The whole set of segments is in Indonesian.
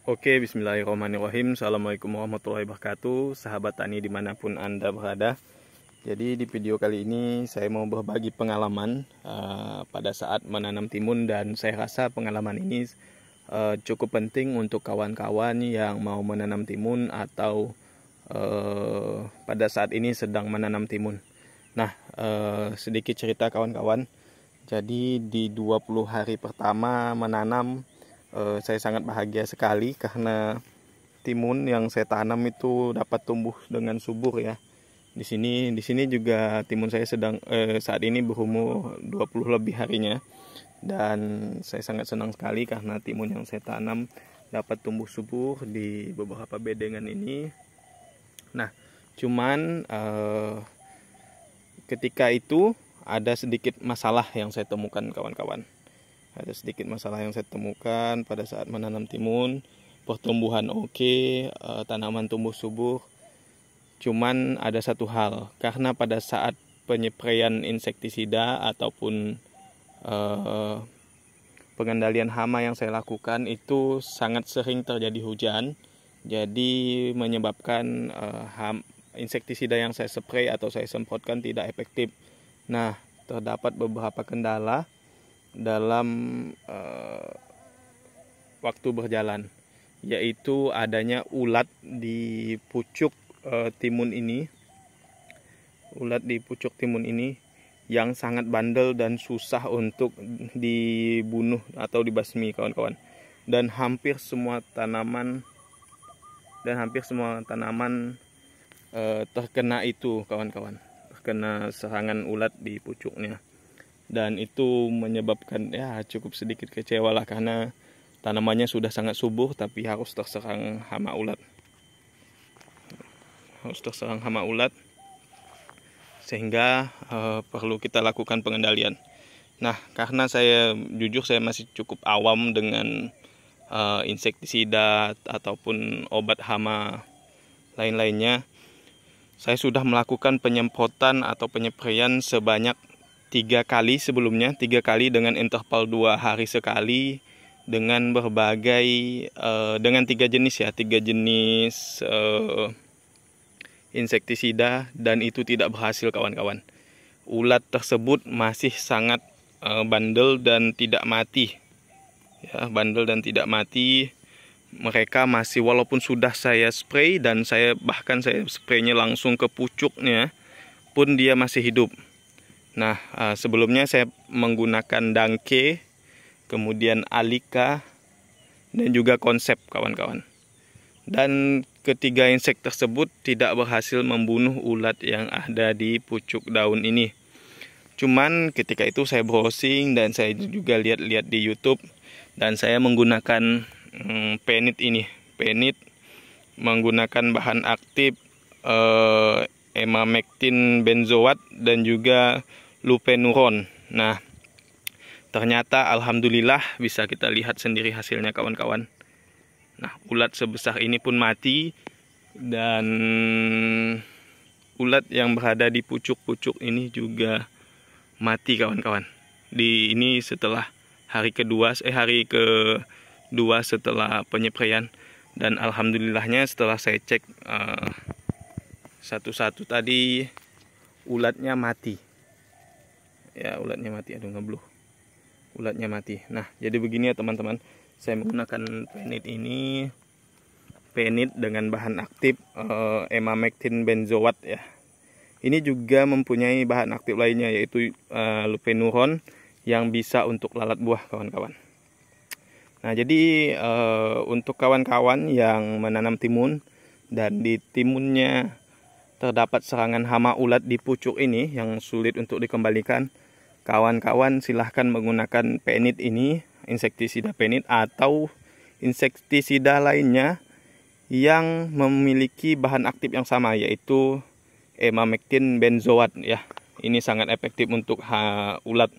Oke, bismillahirrahmanirrahim. Assalamualaikum warahmatullahi wabarakatuh. Sahabat tani dimanapun Anda berada. Jadi di video kali ini saya mau berbagi pengalaman pada saat menanam timun. Dan saya rasa pengalaman ini cukup penting untuk kawan-kawan yang mau menanam timun atau pada saat ini sedang menanam timun. Nah, sedikit cerita kawan-kawan. Jadi di 20 hari pertama menanam, saya sangat bahagia sekali karena timun yang saya tanam itu dapat tumbuh dengan subur ya. Di sini juga timun saya sedang saat ini berumur 20 lebih harinya, dan saya sangat senang sekali karena timun yang saya tanam dapat tumbuh subur di beberapa bedengan ini. Nah, cuman ketika itu ada sedikit masalah yang saya temukan kawan-kawan. Ada sedikit masalah yang saya temukan pada saat menanam timun. Pertumbuhan oke, tanaman tumbuh subur. Cuman ada satu hal, karena pada saat penyepraian insektisida ataupun pengendalian hama yang saya lakukan itu sangat sering terjadi hujan. Jadi menyebabkan insektisida yang saya spray atau saya semprotkan tidak efektif. Nah, terdapat beberapa kendala dalam waktu berjalan, yaitu adanya ulat di pucuk timun ini. Ulat di pucuk timun ini yang sangat bandel dan susah untuk dibunuh atau dibasmi kawan-kawan. Dan hampir semua tanaman terkena itu kawan-kawan. Terkena serangan ulat di pucuknya. Dan itu menyebabkan cukup sedikit kecewa lah, karena tanamannya sudah sangat subur tapi harus terserang hama ulat. Sehingga perlu kita lakukan pengendalian. Nah, karena saya masih cukup awam dengan insektisida ataupun obat hama lain-lainnya, saya sudah melakukan penyemprotan atau penyepraian sebanyak 3 kali sebelumnya, 3 kali dengan interval 2 hari sekali, dengan berbagai dengan 3 jenis insektisida, dan itu tidak berhasil kawan-kawan. Ulat tersebut masih sangat bandel dan tidak mati. Ya, bandel dan tidak mati. Mereka masih, walaupun sudah saya spray dan saya spraynya langsung ke pucuknya, pun dia masih hidup. Nah, sebelumnya saya menggunakan Dangke, kemudian Alika, dan juga Konsep kawan-kawan. Dan ketiga insek tersebut tidak berhasil membunuh ulat yang ada di pucuk daun ini. Cuman ketika itu saya browsing dan saya juga lihat-lihat di YouTube, dan saya menggunakan penit ini. Penit menggunakan bahan aktif emamectin benzoat dan juga lupenuron. Nah, ternyata alhamdulillah bisa kita lihat sendiri hasilnya kawan-kawan. Nah, ulat sebesar ini pun mati, dan ulat yang berada di pucuk-pucuk ini juga mati kawan-kawan. Ini setelah hari kedua setelah penyepraian, dan alhamdulillahnya setelah saya cek satu-satu tadi ulatnya mati. Ya, ulatnya mati. Ulatnya mati. Nah, jadi begini ya teman-teman. Saya menggunakan penit dengan bahan aktif emamectin benzoat ya. Ini juga mempunyai bahan aktif lainnya, yaitu lupenuron yang bisa untuk lalat buah kawan-kawan. Nah, jadi untuk kawan-kawan yang menanam timun dan di timunnya terdapat serangan hama ulat di pucuk ini yang sulit untuk dikembalikan, kawan-kawan silahkan menggunakan penit ini, insektisida penit, atau insektisida lainnya yang memiliki bahan aktif yang sama, yaitu emamectin benzoat ya. Ini sangat efektif untuk ulat,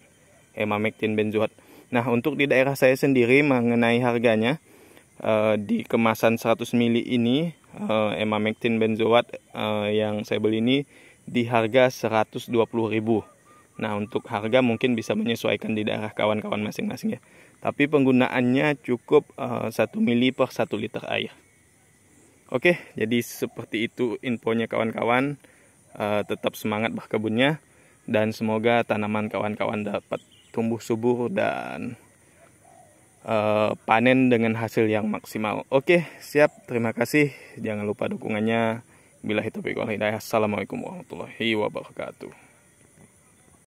emamectin benzoat. Nah, untuk di daerah saya sendiri mengenai harganya, di kemasan 100 ml ini emamectin benzoat yang saya beli ini di harga 120.000. Nah, untuk harga mungkin bisa menyesuaikan di daerah kawan-kawan masing-masing ya. Tapi penggunaannya cukup 1 mili per 1 liter air. Oke, jadi seperti itu infonya kawan-kawan. Tetap semangat berkebunnya, dan semoga tanaman kawan-kawan dapat tumbuh subur dan panen dengan hasil yang maksimal. Oke, siap. Terima kasih. Jangan lupa dukungannya. Billahi taufiq wal hidayah. Assalamualaikum warahmatullahi wabarakatuh.